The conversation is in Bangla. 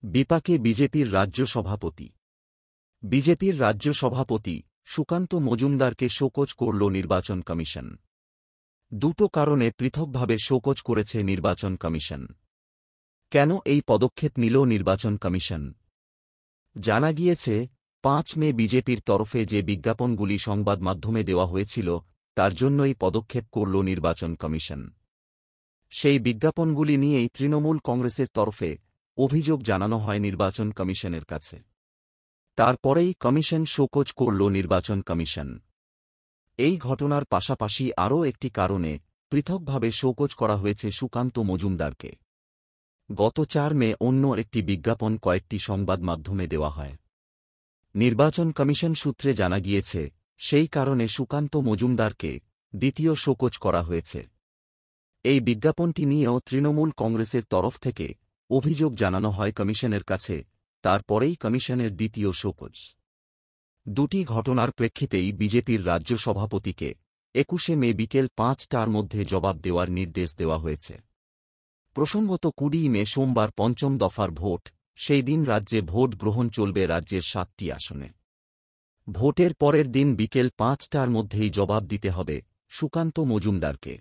বিপাকে বিজেপির রাজ্য সভাপতি। বিজেপির রাজ্য সভাপতি সুকান্ত মজুমদারকে শোকজ করল নির্বাচন কমিশন। দুটো কারণে পৃথকভাবে শোকজ করেছে নির্বাচন কমিশন। কেন এই পদক্ষেপ নিল নির্বাচন কমিশন? জানা গিয়েছে, ৫ মে বিজেপির তরফে যে বিজ্ঞাপনগুলি সংবাদ মাধ্যমে দেওয়া হয়েছিল তার জন্যই পদক্ষেপ করল নির্বাচন কমিশন। সেই বিজ্ঞাপনগুলি নিয়েই তৃণমূল কংগ্রেসের তরফে অভিযোগ জানানো হয় নির্বাচন কমিশনের কাছে। তারপরেই কমিশন শোকজ করল নির্বাচন কমিশন। এই ঘটনার পাশাপাশি আরও একটি কারণে পৃথকভাবে শোকজ করা হয়েছে সুকান্ত মজুমদারকে। গত ৪ মে অন্য একটি বিজ্ঞাপন কয়েকটি সংবাদ মাধ্যমে দেওয়া হয়। নির্বাচন কমিশন সূত্রে জানা গিয়েছে, সেই কারণে সুকান্ত মজুমদারকে দ্বিতীয় শোকজ করা হয়েছে। এই বিজ্ঞাপনটি নিয়েও তৃণমূল কংগ্রেসের তরফ থেকে অভিযোগ জানানো হয় কমিশনের কাছে, তারপরেই কমিশনের দ্বিতীয় শোকজ। দুটি ঘটনার প্রেক্ষিতেই বিজেপির রাজ্য সভাপতিকে ২১শে মে বিকেল ৫টার মধ্যে জবাব দেওয়ার নির্দেশ দেওয়া হয়েছে। প্রসঙ্গত ২০ মে সোমবার পঞ্চম দফার ভোট, সেই দিন রাজ্যে ভোট গ্রহণ চলবে রাজ্যের ৭টি আসনে। ভোটের পরের দিন বিকেল ৫টার মধ্যেই জবাব দিতে হবে সুকান্ত মজুমদারকে।